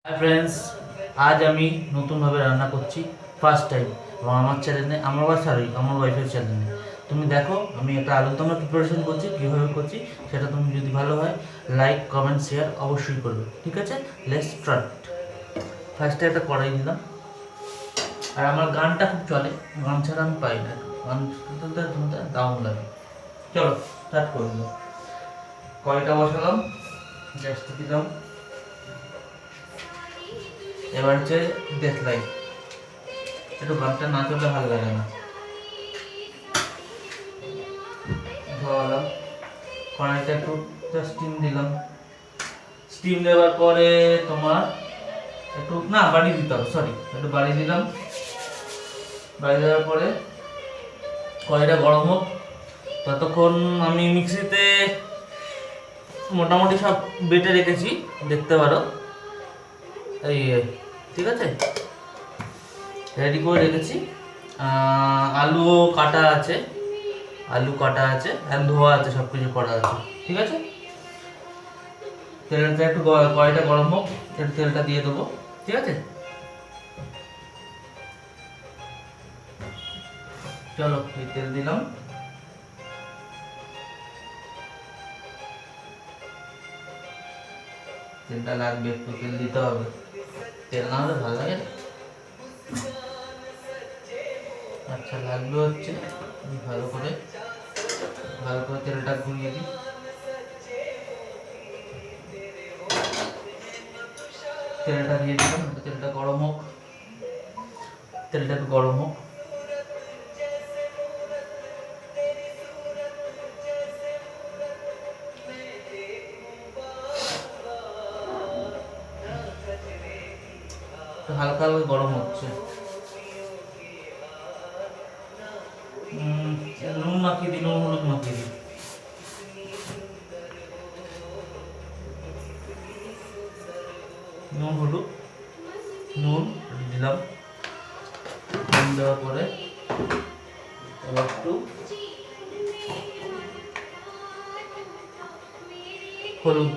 Hi friends, আজ আমি নতুনভাবে রান্না করছি ফার্স্ট টাইম এবং আমার চ্যানেলে আমার আমার ওয়াইফের চ্যানেলে তুমি দেখো আমি একটা আলুর দমের প্রিপারেশন করছি। কীভাবে করছি সেটা তুমি যদি ভালো হয় লাইক কমেন্ট শেয়ার অবশ্যই করবে, ঠিক আছে? Let's start. ফার্স্টে একটা কড়াই দিলাম, আর আমার গানটা খুব চলে, গান ছাড়া আমি পাই না, গান শুনতে শুনতে দারুণ লাগে। চলো স্টার্ট করে দিলাম। কড়াইটা বসালাম, গ্যাসটা দিলাম, এবার হচ্ছে দেখলাই, একটু গানটা না চললে ভালো লাগে না। ধোয়ালাম, কড়াইটা একটু স্টিম দিলাম, স্টিম দেওয়ার পরে তোমার একটু না বাড়িয়ে দিতে হবে, সরি একটু বাড়িয়ে দিলাম। বাড়িয়ে দেওয়ার পরে কড়াইটা গরম হোক, ততক্ষণ আমি মিক্সিতে মোটামুটি সব বেটে রেখেছি, দেখতে পারো। এই ঠিক আছে, রেডি করে রেখেছি। আলুও কাটা আছে, আলু কাটা আছে, ধোয়া আছে, সব কিছু করা আছে, ঠিক আছে। তেলটা একটু কড়াইটা গরম হোক, একটু তেলটা দিয়ে দেবো, ঠিক আছে। চলো এই তেল দিলাম, তেলটা লাগবে, একটু তেল দিতে হবে, তেল না হলে ভালো লাগে না। আচ্ছা লাগবে হচ্ছে, ভালো করে তেলটা ঘুরিয়ে দিই। তেলটা দিয়ে দিলাম, তেলটা গরম হোক, তেলটা একটু গরম হোক। হালকা হালকা গরম হচ্ছে, নুন মাখিয়ে দিই, নুন হলুদ মাখিয়ে দিই। নুন হলুদ, নুন দিলাম, নুন দেওয়ার পরে এবার একটু হলুদ,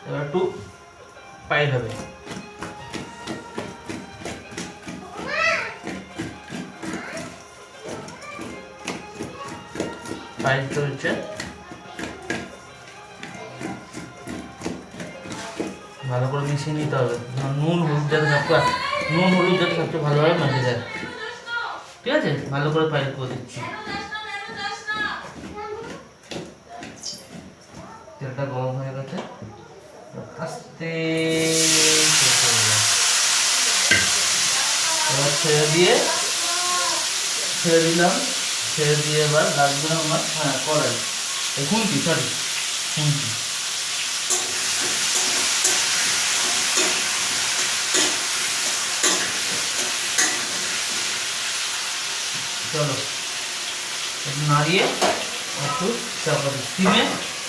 এবার একটু পাইল হবে, পাইল চলছে, ভালো করে মিশিয়ে নিতে হবে। নুন হলুদ যাতে সবচেয়ে ভালোভাবে মেশে যায়, ঠিক আছে। ভালো করে পাইল করে দিচ্ছি, তেলটা গরম হয়ে গেছে, আস্তে এবার ছেড়ে দিলাম, ছেড়ে দিয়ে এবার লাগবে আমার কড়াই, খুন্তি, খুন্তি। চলো একটু নাড়িয়ে একটু চাপা দিই, স্টিমে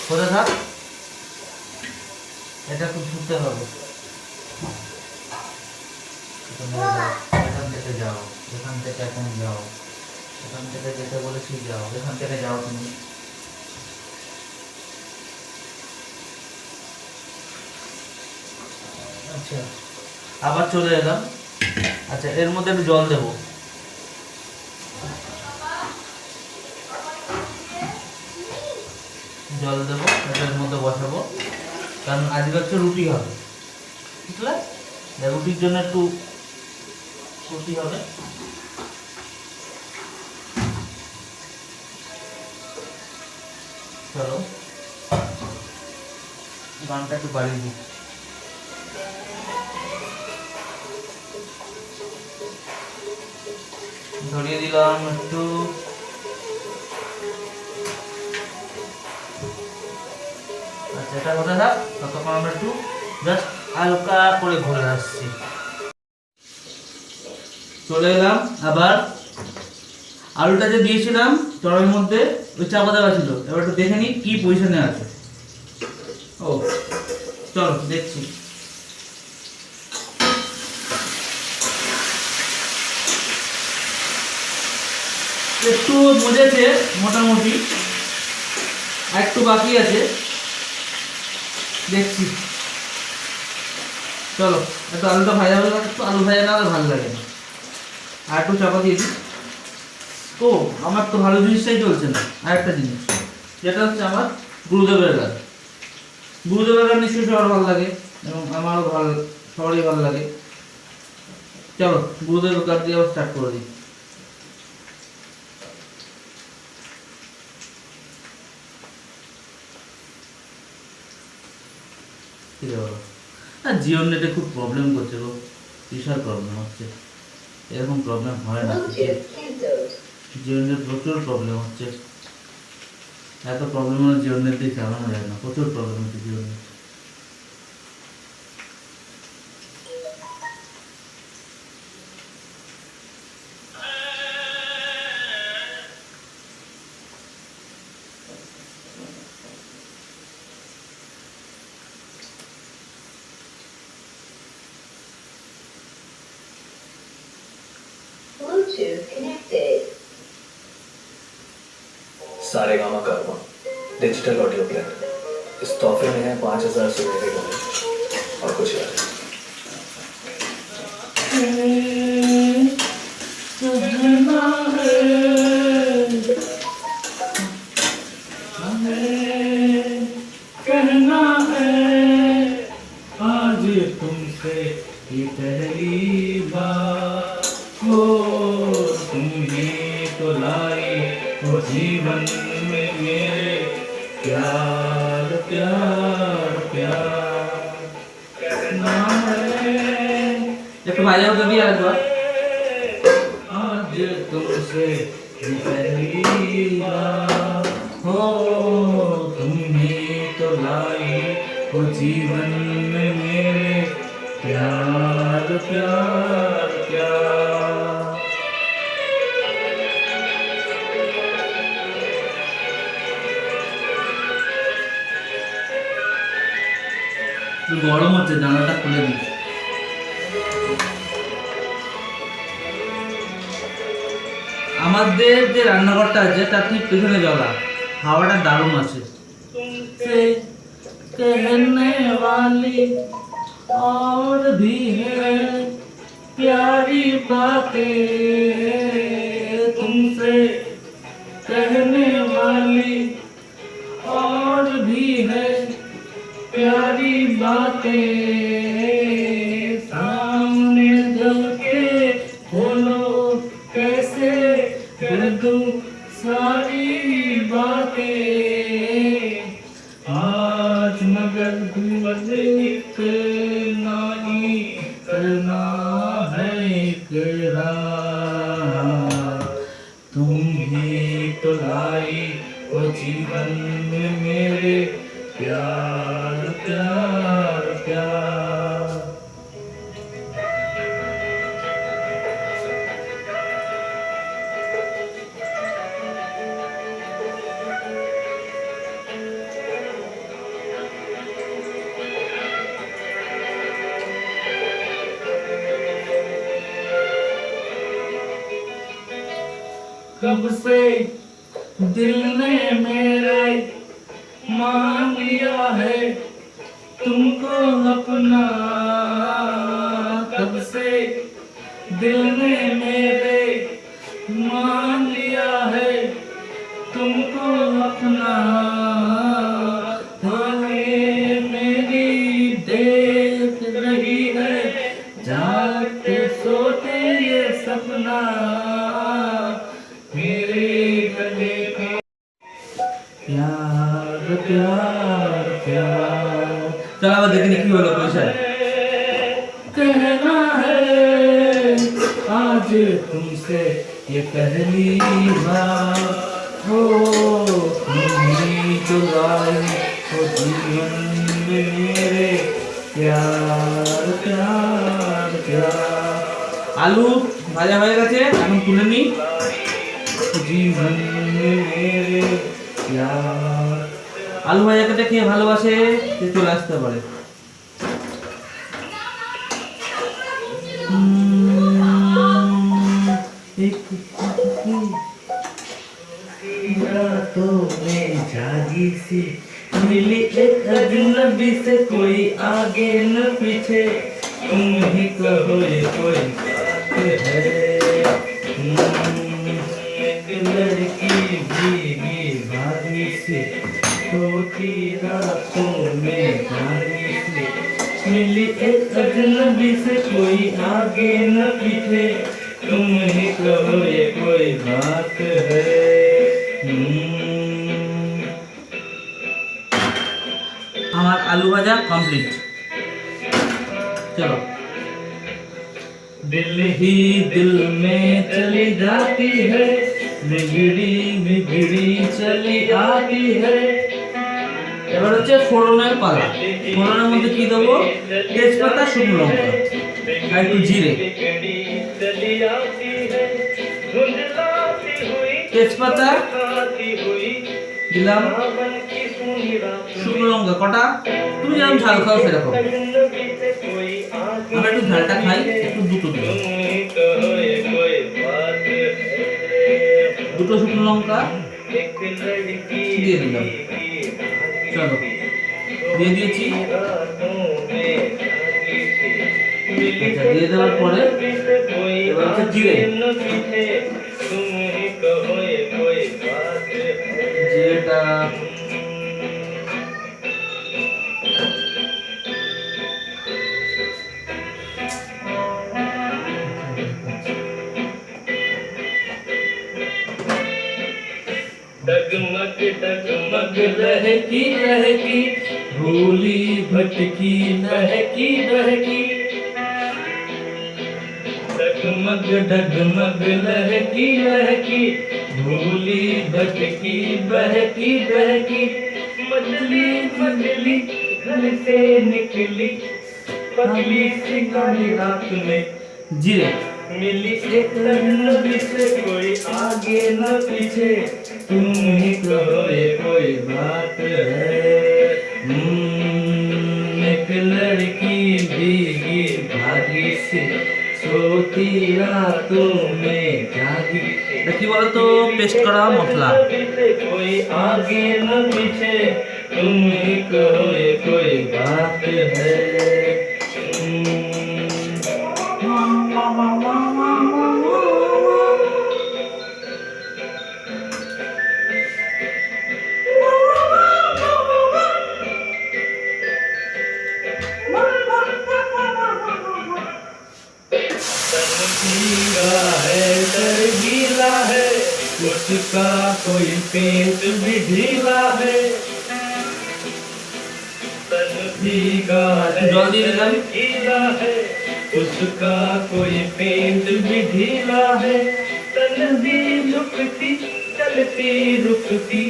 করে থাক, এটা একটু ধুতে হবে। এখান থেকে যাও, এখান থেকে এখন যাও, এখান থেকে যেতে বলেছি যাও, এখান থেকে যাও তুমি। আচ্ছা আবার চলে এলাম। আচ্ছা এর মধ্যে একটু জল দেবো, এটার মধ্যে বসাবো, কারণ আজকে হচ্ছে রুটি হবে, বুঝলে? রুটির জন্য একটু রুটি হবে। চলো গানটা একটু বাড়িয়ে দিই, ধরিয়ে দিলাম একটু। আচ্ছা এটা হতে থাক, ততক্ষণ আমরা একটু জাস্ট হালকা করে ঘুরে আসছি। চলে এলাম আবার, আলুটা যে দিয়েছিলাম কড়াইয়ের মধ্যে, ওই চাপা দেওয়া ছিল, এবার একটু দেখে নিই কি পজিশনে আছে। ও চলো দেখছি, একটু মজেছে মোটামুটি, একটু বাকি আছে, দেখছি। চলো একটু আলুটা ভাজা হয়ে গেছে, একটু আলু ভাজা না হলে ভালো লাগে না। আর একটু চাপা দিয়ে দিই। তো আমার তো ভালো জিনিসটাই চলছে না। আর একটা জিনিস, যেটা হচ্ছে আমার গুরুদেবের গান। গুরুদেবের গান নিশ্চয়ই সবার ভালো লাগে এবং আমারও ভালো, সবারই ভালো লাগে। চলো গুরুদেবের গান দিয়ে আবার স্টার্ট করে দিই। ঠিক আছে, আর জিও নেটে খুব প্রবলেম করছে গো, বিশাল প্রবলেম হচ্ছে। এরকম প্রবলেম হয় না, জিও নেট প্রচুর প্রবলেম হচ্ছে। এত প্রবলেম হলে জিও নেট দিয়ে চালানো যায় না, প্রচুর প্রবলেম হচ্ছে Jio net. Bluetooth connected. Saregama कारवा डिजिटल ऑडियो प्लेयर। इस तोहफे में है 5,000 सुनने के गाने और कुछ याद। कहना है आज तुमसे ये पहली बार हो, तुमने तो लाई वो जीवन में मेरे प्यार प्यार प्यार। कहना है एक बाजा तो दिया आज तुमसे ये पहली बार हो, तुमने तो लाई वो जीवन में मेरे प्यार प्यार प्यार। গরম হচ্ছে, জানালাটা খুলে দিই। আমাদের যে রান্নাঘরটা আছে তার ঠিক পেছনে জলা, হাওয়াটা দারুণ আছে। तुमसे कहने वाली और भी है प्यारी बातें, तुमसे कहने वाली और भी है प्यारी बातें, सामने जल के बोलो कैसे कर दूं सारी बातें, आज मगर निकलना ही करना है इकरार, तुम ही तो लाई वो जीवन में मेरे प्यार प्यार प्यार। कब से दिल ने मेरे मान लिया है तुमको अपना, कब से दिल ने मेरे मान लिया है तुमको अपना, तुम्हें मेरी देख रही है जागते सोते ये सपना, मेरे गले का प्यार प्यार प्यार। चल आवाज देखने की बोलो कैसा है। कहना है आज तुमसे ये पहली बार हो, तुमने जो लाई वो जीवन में मेरे प्यार प्यार प्यार। आलू भाजा হয়ে গেছে, এখন তুলে নি। জীবন মেরে প্যার। আলু ভাজা খেতে খেয়ে ভালোবাসে সে চলে আসতে পারে। एक रातों में जागी सी मिली एक अजनबी से, कोई आगे न पीछे, तुम ही कहो ये कोई बात है। एक लड़की भीगी भागी सी होती रातों में जागी सी मिली एक अजनबी से, कोई आगे न पीछे, तुम ही कहो ये कोई बात है। हमारा आलू भाजा कंप्लीट। चलो। दिल ही दिल में चली जाती है, बिगड़ी बिगड़ी चली आती है। এবার হচ্ছে ফোড়নের পালা। ফোড়নের মধ্যে কি দেবো? তেজপাতা, শুকনো লঙ্কা আর একটু জিরে। তেজপাতা দিলাম, শুকনো লঙ্কা কটা, তুমি যেরকম ঝাল খাও সেরকম। আমরা একটু ঝালটা খাই, একটু দুটো দিলাম, দুটো শুকনো লঙ্কা দিয়ে দিলাম। চলো, দিয়ে দিয়েছি। আচ্ছা, দিয়ে দেওয়ার পরে এবার হচ্ছে জিরে। জিরেটা डगमग डगमग लहकी लहकी, भूली भटकी लहकी लहकी। डगमग डगमग लहकी लहकी, भूली भटकी बहकी बहकी। मछली मछली घर से निकली, पतली सी काली रात में जीरे मिली एक अजनबी से, कोई आगे न पीछे, तुम ही कहो ये कोई बात है। एक लड़की भीगी भागी सी सोती रातों में जागी। देखी बोलो तो पेस्ट करा मसला, कोई आगे न पीछे, तुम ही कहो ये कोई बात है। गीला है उसका कोई पेट भी ढीला है, भीगा है गीला है उसका कोई पेट भी ढीला है। तन भी लुकती चलती रुकती,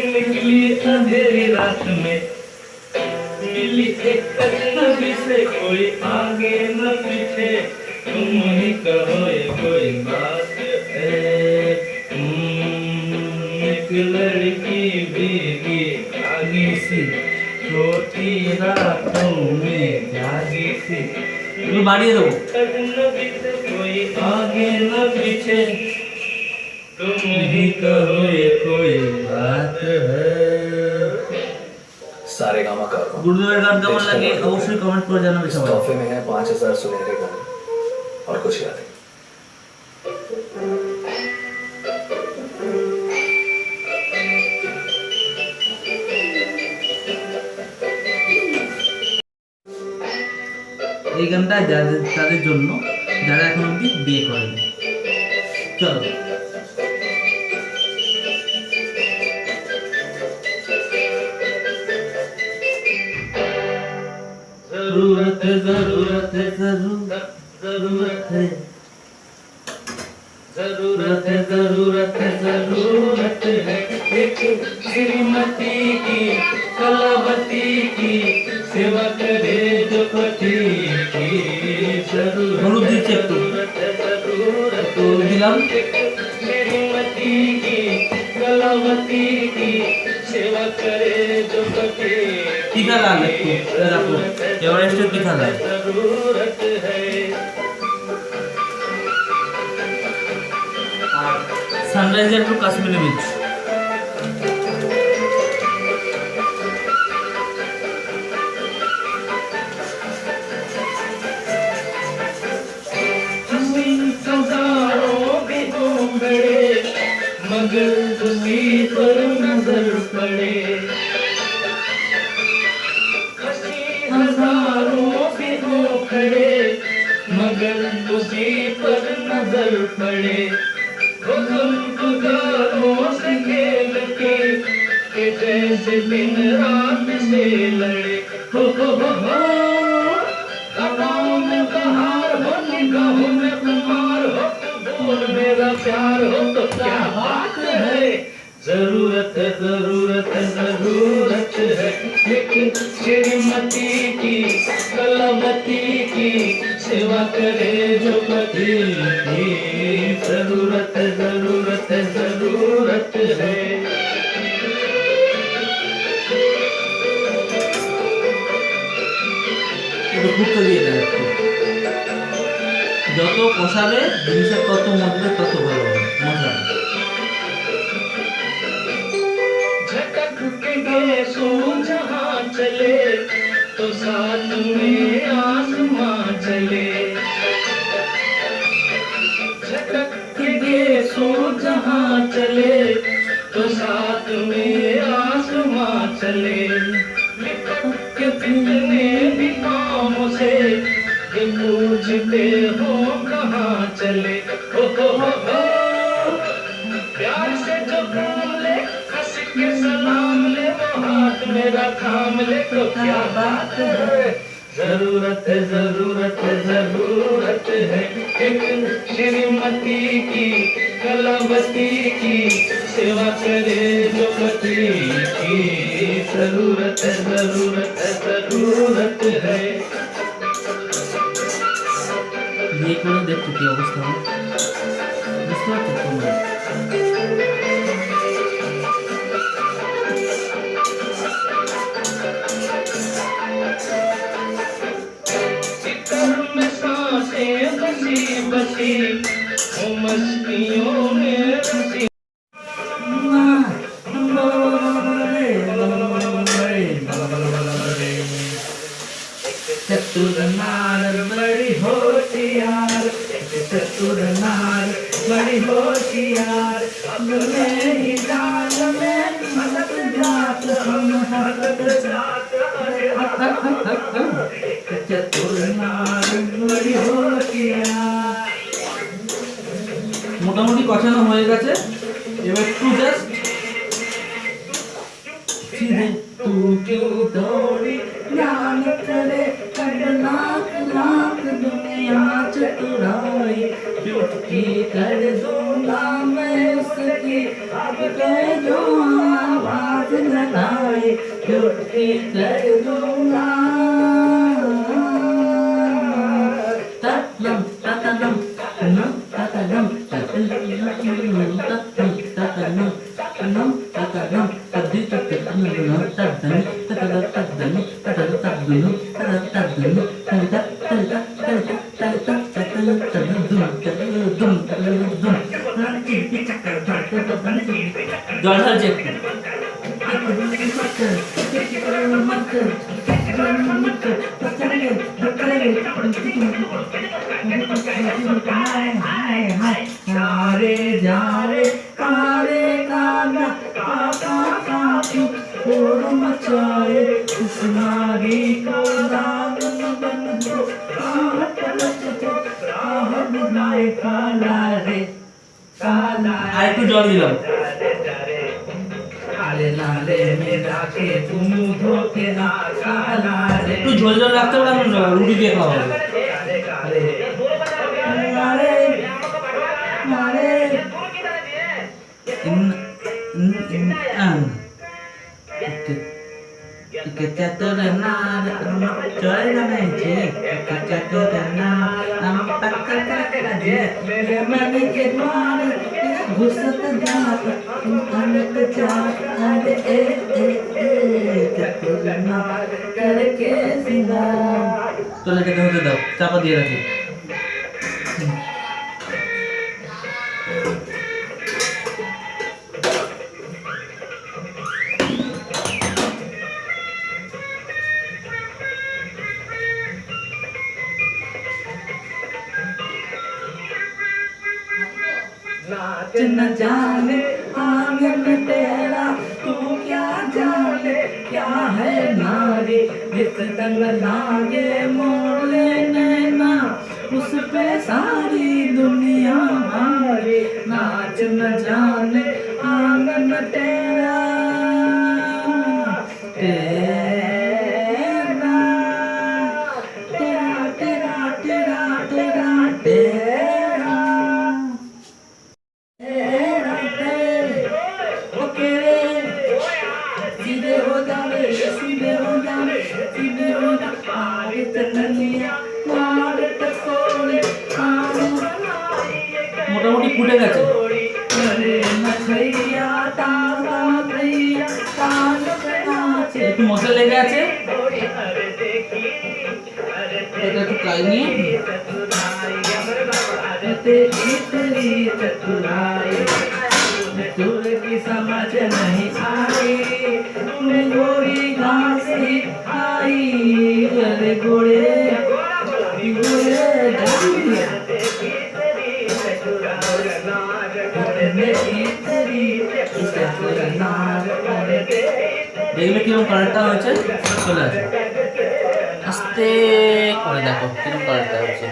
निकली अंधेरी रात में, मिली एक अजनबी से, कोई आगे न पीछे, तुम ही कहो ये कोई बात है। एक लड़की भीगी भागी सी सोती रातों में जागी सी। बाड़िए दो। अजनबी से कोई आगे न पीछे, तुम ही कहो ये कोई बात है। सारे गामा का गुरुद्वारा गान केमन লাগে অবশ্যই কমেন্ট করে জানাবে সবাই। तोहफे में है 5000 सुनहरे गाने और कुछ यादें। এই গানটা যাদের তাদের জন্য যারা এখন অবধি বিয়ে করেনি। চলো। जरूरत है जरूरत है जरूरत है जरूरत है जरूरत है जरूरत है एक श्रीमती की कलावती की सेवा करे जो पति की जरूरत है जरूरत तो दिलाम श्रीमती की कलावती की सेवा करे जो पति टीका लागे तो रखो एवरेस्ट टीका लागे जरूरत है। सनराइजर टू काश्मीरी बीच मगर उसी पर नजर पड़े, हंसी हजारों भी हो खड़े, मगर उसी पर नजर पड़े, वो गुलगुजारों से खेल के जैसे दिन रात से लड़े। हो हवाओं में बहार हो, निगाहों में खुमार हो, बोल मेरा प्यार हो तो क्या बात है। जरूरत है, जरूरत है, जरूरत है एक श्रीमती की, कलावती की, सेवा करे जो पति की। जरूरत है, जरूरत है, जरूरत है। একটু ঘুরতে দিয়ে দেয় একটু। যত কষাবে জিনিসের তত মজবে তত ভালো হবে মজা। झटक के गए सो जहाँ चले तो साथ में आसमां चले, झटक के गए सो जहाँ चले तो साथ में आसमां चले, लिपट के कितने भी कामों से ये पूछते हो कहाँ चले। हो प्यार से जो काम ले, हंस के सलाम ले, वो हाथ मेरा थाम ले तो क्या बात है। जरूरत है, जरूरत है, जरूरत है एक श्रीमती की, कलावती की, सेवा करे जो पति की। जरूरत है, जरूरत है, जरूरत है। বিয়ে করে দেখতে কি অবস্থা হয় বুঝতে পারছো তোমরা? सितर में सांसें बसी बसी, वो मस्तियों में रसी। चतुर नार बड़ी होशियार, चतुर नार बड़ी होशियार, अपने ही जाल में फंस जात हम हरकत जात। चतुर नार बड़ी होशियार। মোটামুটি কষানো হয়ে গেছে, এবার একটু জাস্ট सीधे तू क्यों दौड़ी ज्ञान करे कर लाख लाख दुनिया चतुराई, चुटकी कर दूंगा मैं उसकी अब के जो आवाज लगाई, चुटकी कर दूंगा। तकलम तकलम तकलम तकलम तकलम तकलम तकलम तकलम तद्दी तकलम तद्दनी तकलम तद्दनी तकलम तद्दनी तकलम तद्दनी तकलम तकलम तकलम तकलम तकलम तकलम जड़ा चेक हारे जारे कारे काना काका काकी शोर मचाए इस नारी को दामन बन दो, आहट नचते आहट बनाए काला रे काला। আর একটু জল দিলাম। আরে লালে মেরা কে তুম ধোকে না কালা রে। একটু ঝোল ঝোল রাখতে পারবেন না, রুটি দিয়ে খাওয়া হবে। আরে আরে আরে चतुर नार चोर नहीं चतुर नार हम पकड़ जे मेरे मन के द्वार घुसत जात अनक जात अरे ए चतुर नार करके सिंगार। तो लेके होते दो चापा दिए रखिए। न जाने आंगन तेरा, तू क्या जाने क्या है नारी, इस तंग लागे मोरे नैना, उस पे सारी दुनिया हमारी, नाच न जाने आंगन तेरा, तेरा तेरा तेरा तेरा तेरा तेरा तेरा ओके सीधे हो जावे सीधे हो जावे सीधे हो जा आगे चलिया मारे तकोले মোটামুটি ফুটে গেছে একটু মশলা লেগে আছে, এটা একটু কাই নিয়ে की समझ नहीं आई, गोरी घास ही आई, अरे गोरे गोरे দেখবে কিরকম কালারটা হয়েছে, চলে আসে আস্তে করে দেখো কিরকম কালারটা হচ্ছে,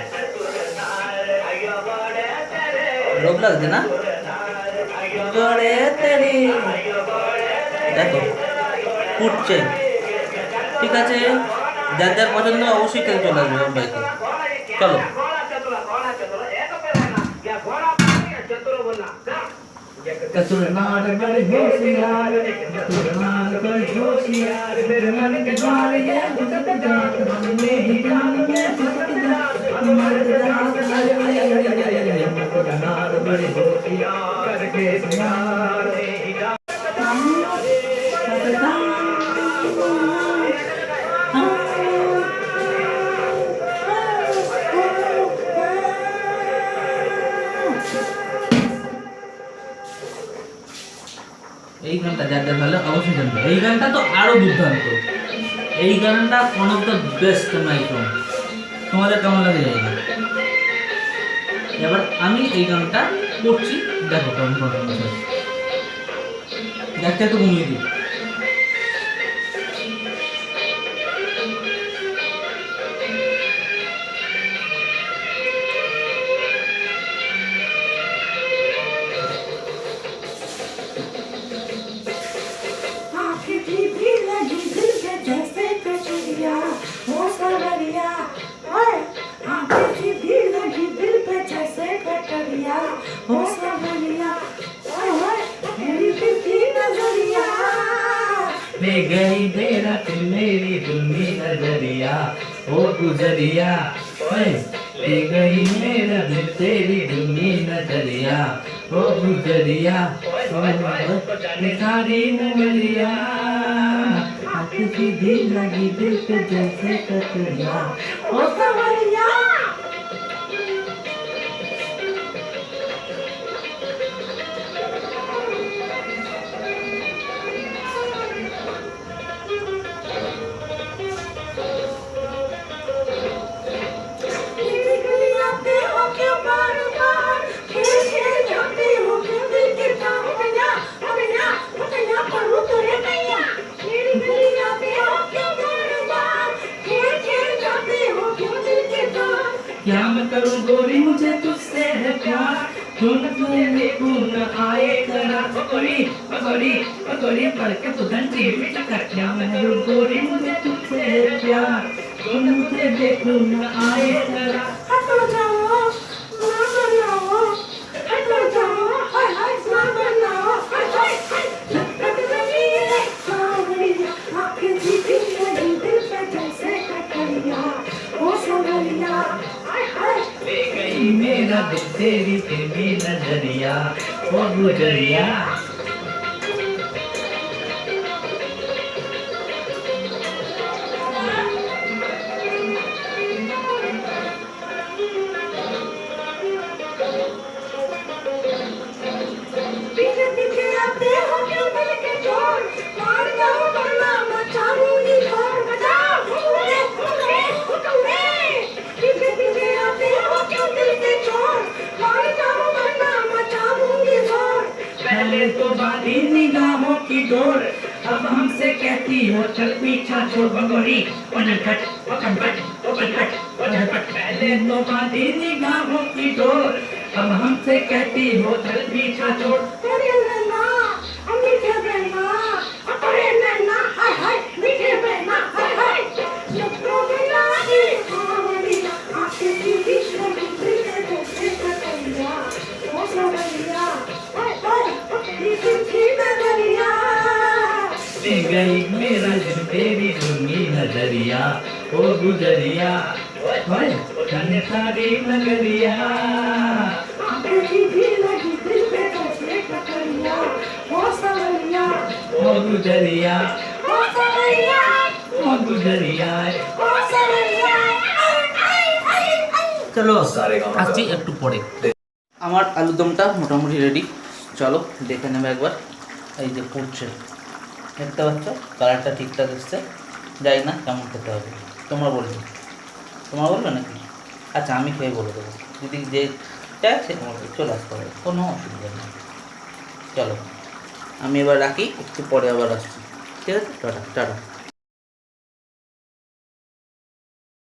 লোভ লাগছে না জোরে তেরি, দেখো ফুটছে, ঠিক আছে, যার যার পছন্দ অবশ্যই খেলে চলে আসবে আমার বাইকে, চলো। चतुर नार बड़े होशियार, चतुर नार बड़े होशियार, मेरे मन के द्वार ये घुसत जात, मन में ही जान में घुसत जात, मर्द रात चतुर नार बड़े होशियार, करके सियार में ही जान এই গানটা যার যার ভালো অবশ্যই জানবে, এই গানটা তো আরো দুর্দান্ত, এই গানটা one of the best my song, তোমাদের কেমন লাগে জানি না। এবার আমি এই গানটা করছি, দেখো কেমন কেমন একটা তো ঘুমিয়ে দিই। ले गई मेरा दिल मेरी दुल्मी नजरिया ओ गुजरिया, ले गई मेरा दिल तेरी दुल्मी नजरिया ओ गुजरिया, सारी उमरिया आंखें सीधी लगी दिल पे जैसे कटरिया ओ सवरिया। क्या मैं करूं गोरी मुझे तुझसे है प्यार, ढूंढने को न आए तेरा पकड़ी पकड़ी पकड़ी पढ़ के तो घंटी क्या मैं करूं गोरी मुझे तुझसे है प्यार, ढूंढते देखूं न आए तेरा, हटो जाओ ना बनाओ, हटो जाओ हाय हाय ना बनाओ, हाय हाय हाय झटपट लगी है सावरिया, आंखें सीधी लगी दिल पे जैसे कटरिया ओ सवरिया। ले गई मेरा दिल तेरी तेरी नजरिया ओ गुजरिया। पीछे पीछे आते हो क्यों दिल के चोर, मार जाओ वरना मचाऊंगी शोर, बजाओ पीछे पीछे आते हो क्यों दिल के चोर, मार जाओ वरना मचाऊंगी शोर। पहले तो बांधी निगाहों की डोर, अब हमसे कहती हो चल पीछा छोड़ बंगड़ी, पनकट पनकट पनकट पनकट। पहले तो बांधी निगाहों की डोर, अब हमसे कहती हो चल पीछा छोड़। अरे नैना, मीठे बहना, अरे नैना, हाय हाय, मीठे बहना, हाय हाय। लपटों में लागी सावरिया, आंखें की विश्व में प्रीत जैसे कटरिया, ओ सावरिया, हाय हाय, मीठी सी नजरिया। ले गई मेरा दिल तेरी रंगी नजरिया, ओ गुजरिया, ओए जाने सारी नगरिया। आंखें की भी लगी दिल पे जैसे कटरिया, ओ सावरिया, ओ गुजरिया, ओ सावरिया, ओ गुजरिया। ओ सावरिया। চলো আসছি একটু পরে। আমার আলুদমটা মোটামুটি রেডি, চলো দেখে নেবে একবার। এই যে ফুটছে, দেখতে পাচ্ছ কালারটা ঠিকঠাক এসছে, যাই না কেমন খেতে হবে তোমরা বলবে, তোমরা বলবে নাকি? আচ্ছা আমি খেয়ে বলে দেবো, যদি যেটা সে তোমাকে চলে আসতে হবে, কোনো অসুবিধা নেই। চলো আমি এবার রাখি, একটু পরে আবার আসছি, ঠিক আছে? Tata tata.